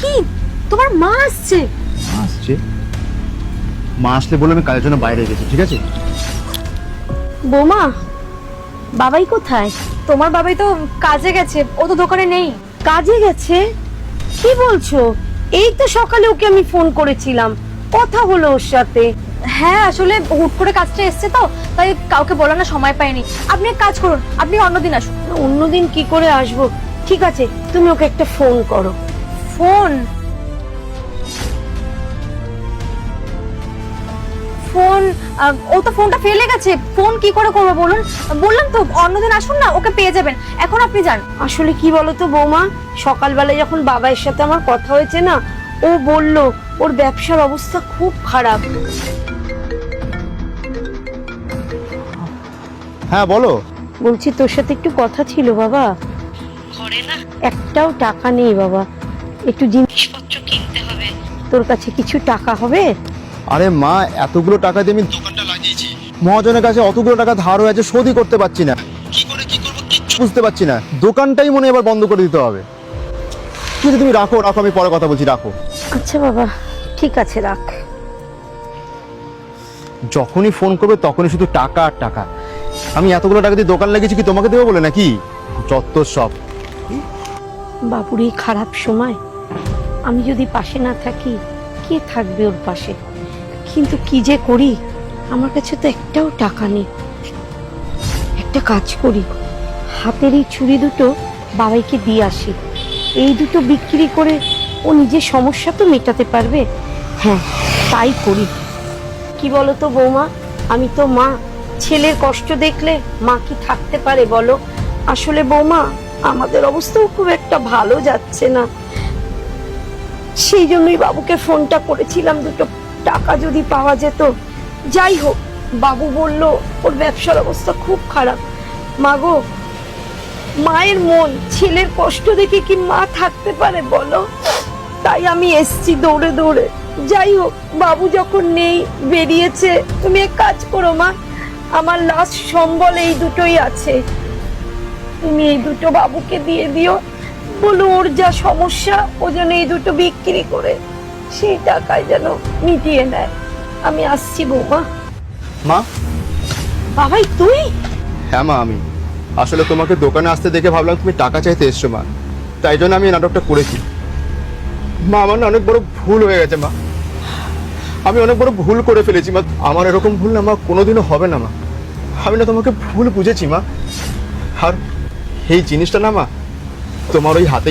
কি তোমার মা আসছে? মা আসলে বলে আমি কাজের জন্য বাইরে গেছি, ঠিক আছে? বৌমা, বাবাই কোথায়? তোমার বাবাই তো কাজে গেছে, ও তো দোকানে নেই। কাজে গেছে? কি বলছো? এই তো সকালে ওকে আমি ফোন করেছিলাম, কথা হলো ওর সাথে। হ্যাঁ, আসলে হুট করে কাজটা এসছে তো, তাই কাউকে বলানোর সময় পাইনি। আপনি এক কাজ করুন, আপনি অন্যদিন আসুন। অন্যদিন কি করে আসবো? ঠিক আছে, তুমি ওকে একটা ফোন করো। ফোন? ফোন? ও তো ফোনটা ফেলে গেছে, ফোন কি করে করবো বলুন? বললাম তো অন্যদিন আসুন না, ওকে পেয়ে যাবেন। এখন আপনি যান। আসলে কি বলতো বৌমা, সকালবেলায় যখন বাবার সাথে আমার কথা হয়েছে না, ও বলল ওর ব্যবসার অবস্থা খুব খারাপ। হ্যাঁ বলো। বলছি তোর সাথে একটু কথা ছিল বাবা। ঘরে না একটাও টাকা নেই বাবা, একটু জিনিসপত্র কিনতে হবে। তোর কাছে কিছু টাকা হবে? আরে মা, এতগুলো টাকা দিয়ে আমি দোকানটা লাগিয়েছি, মহাজনের কাছে অতগুলো টাকা ধার হয়ে আছে, শোধই করতে পারছি না। কি করে কি করবো কিচ্ছু বুঝতে পারছি না। দোকানটাই মনে হয় এবার বন্ধ করে দিতে হবে। কিন্তু তুমি রাখো, আমি পরে কথা বলছি, রাখো। আচ্ছা বাবা, ঠিক আছে, রাখ। যখনই ফোন করবে তখনই শুধু টাকা আর টাকা। আমি এতগুলো টাকা দিয়ে দোকান লাগিয়েছি কি তোমাকে দেবো বলে নাকি? যত সব। বাবুর এই খারাপ সময় আমি যদি পাশে না থাকি, কে থাকবে ওর পাশে? কিন্তু কি যে করি, আমার কাছে তো একটাও টাকা নেই। একটা কাজ করি, হাতের এই ছুরি দুটো বাবাইকে দিয়ে আসি। এই দুটো বিক্রি করে ও নিজের সমস্যা তো মেটাতে পারবে। হ্যাঁ, তাই করি। কি বলো তো বৌমা, আমি তো মা, ছেলের কষ্ট দেখলে মা কি থাকতে পারে বলো? আসলে বৌমা, আমাদের অবস্থাও খুব একটা ভালো যাচ্ছে না। সেই জন্যই বাবুকে ফোনটা করেছিলাম, দুটো টাকা যদি পাওয়া যেত। যাই হোক, বাবু বলল ওর ব্যবসার অবস্থা খুব খারাপ। মাগো, মায়ের মন, ছেলের কষ্ট দেখে কি মা থাকতে পারে বলো? তাই আমি এসছি দৌড়ে দৌড়ে। যাই হোক, বাবু যখন নেই, বেরিয়েছে, তুমি এক কাজ করো মা, আমার লাস্ট সম্বল এই দুটোই আছে, তুমি এই দুটো বাবুকে দিয়ে দিও। বলো ওর যা সমস্যা, ও যেন এই দুটো বিক্রি করে সেই টাকায় যেন মিটিয়ে নেয়। আমি আসছি বৌমা। মা। বাবাই তুই? হ্যাঁ মা, আমি আসলে তোমাকে দোকানে আসতে দেখে ভাবলাম তুমি টাকা চাইতে এসছো মা, তাই জন্য আমি এই নাটকটা করেছি। মা, আমার না অনেক বড় ভুল হয়ে গেছে মা, আমি অনেক বড় ভুল করে ফেলেছি মা। আমার এরকম ভুল না মা কোনোদিনও হবে না মা। আমি না তোমাকে ভুল বুঝেছি মা। আর এই জিনিসটা না মা, তোমার ওই হাতে